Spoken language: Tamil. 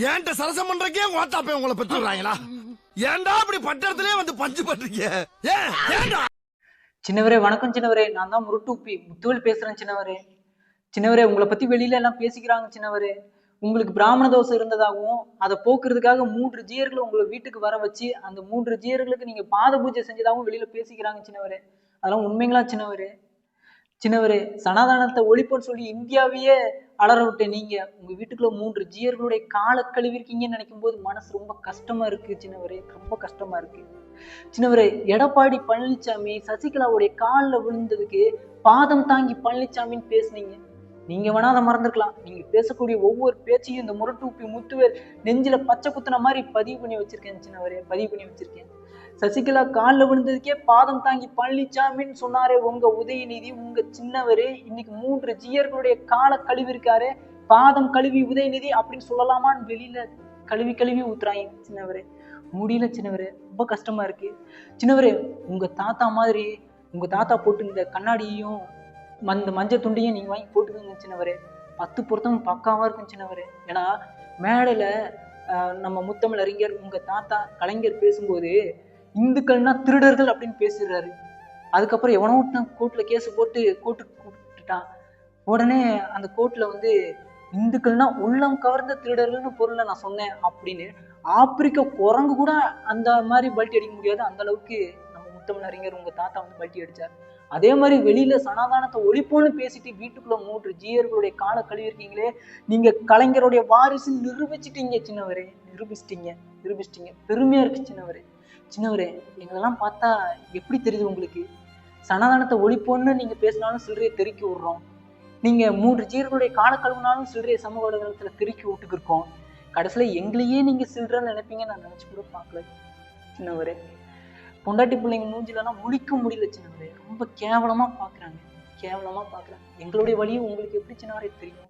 ஏன்ட்ட சரசம் பண்றக்கே ஓட்டாப்பே உங்களை பெற்றுறாங்களா? ஏன்டா அப்படி பட்டத்திலே வந்து பஞ்சு பண்றீங்க? ஏன்டா? சின்னவரே வணக்கம் சின்னவரே, நான் தான் முருட்டுப்பி முத்துவேல் பேசுறேன் சின்னவரே. சின்னவரே உங்களை பத்தி வெளியில எல்லாம் பேசிக்கிறாங்க சின்னவரே. உங்களுக்கு பிராமண தோசை இருந்ததாகவும் அதை போக்குறதுக்காக 3 ஜீயர்களை உங்களை வீட்டுக்கு வர வச்சு அந்த 3 ஜீயர்களுக்கு நீங்க பாத பூஜை செஞ்சதாகவும் வெளியில பேசிக்கிறாங்க சின்னவரே. அதெல்லாம் உண்மைங்களா சின்னவரே? சின்னவரே சனாதானத்தை ஒழிப்புன்னு சொல்லி இந்தியாவையே அலற விட்டு நீங்க உங்க வீட்டுக்குள்ள 3 ஜீயர்களுடைய காலை கழுவிருக்கீங்கன்னு நினைக்கும் போது மனசு ரொம்ப கஷ்டமா இருக்கு சின்னவரே, ரொம்ப கஷ்டமா இருக்கு சின்னவரே. எடப்பாடி பழனிசாமி சசிகலாவுடைய காலில் விழுந்ததுக்கு பாதம் தாங்கி பழனிசாமின்னு பேசுனீங்க. நீங்க வேணா அதை மறந்துருக்கலாம். நீங்க பேசக்கூடிய ஒவ்வொரு பேச்சையும் இந்த முரட்டுப்பி முத்துவேல் நெஞ்சில பச்சை குத்துன மாதிரி பதிவு பண்ணி வச்சிருக்கேன் சின்னவரே, பதிவு பண்ணி வச்சிருக்கேன். சசிகலா காலில் விழுந்ததுக்கே பாதம் தாங்கி பழனிசாமின்னு சொன்னாரே உங்க உதயநிதி, உங்க சின்னவரே இன்னைக்கு 3 ஜீயர்களுடைய காலை கழுவி இருக்காரு. பாதம் கழுவி உதயநிதி அப்படின்னு சொல்லலாமான்னு வெளியில கழுவி கழுவி ஊத்துறாங்க சின்னவரே. முடியல சின்னவரே, ரொம்ப கஷ்டமா இருக்கு சின்னவரே. உங்க தாத்தா மாதிரி உங்க தாத்தா போட்டு இந்த கண்ணாடியையும் அந்த மஞ்சள் துண்டையும் நீங்க வாங்கி போட்டுக்கோங்க சின்னவரே. 10 பொருத்தமும் பக்காவா இருக்கும் சின்னவரே. ஏன்னா மேடையில நம்ம முத்தமிழ் அறிஞர் உங்க தாத்தா கலைஞர் பேசும்போது இந்துக்கள்னா திருடர்கள் அப்படின்னு பேசிடுறாரு. அதுக்கப்புறம் எவனோ கோர்ட்ல கேஸ் போட்டு கோர்ட்டுக்கு கூப்பிட்டுட்டான். உடனே அந்த கோர்ட்ல வந்து இந்துக்கள்னா உள்ளம் கவர்ந்த திருடர்கள்னு பொருளை நான் சொன்னேன் அப்படின்னு ஆப்பிரிக்க குரங்கு கூட அந்த மாதிரி பல்ட்டி அடிக்க முடியாது. அந்த அளவுக்கு நம்ம முத்தமிழ் அறிஞர் உங்க தாத்தா வந்து பல்ட்டி அடிச்சார். அதே மாதிரி வெளியில சனாதானத்தை ஒழிப்போன்னு பேசிட்டு வீட்டுக்குள்ள 3 ஜீயர்களுடைய காலை கழுவிருக்கீங்களே, நீங்க கலைஞருடைய வாரிசு நிரூபிச்சிட்டீங்க சின்னவரே, நிரூபிச்சிட்டீங்க. பெருமையா இருக்கு சின்னவரே. சின்னவரே எங்களெல்லாம் பார்த்தா எப்படி தெரியுது உங்களுக்கு? சனாதானத்தை ஒழிப்போன்னு நீங்க பேசினாலும் சில்லறையை தெருக்கி விடுறோம். நீங்க 3 ஜீயர்களுடைய காலை கழுவினாலும் சில்லறையை சமூக வலைதளத்துல தெருக்கி விட்டுக்கு இருக்கோம். கடைசியில எங்களையே நீங்க சில்லறன்னு நினைப்பீங்க நான் நினைச்சு கூட பார்க்கல சின்னவரே. பொண்டாட்டி பிள்ளைங்க மூஞ்சிலலாம் முழிக்க முடியல சின்னவரே, ரொம்ப கேவலமா பாக்குறாங்க. எங்களுடைய வழியும் உங்களுக்கு எப்படி சின்னவரே தெரியும்?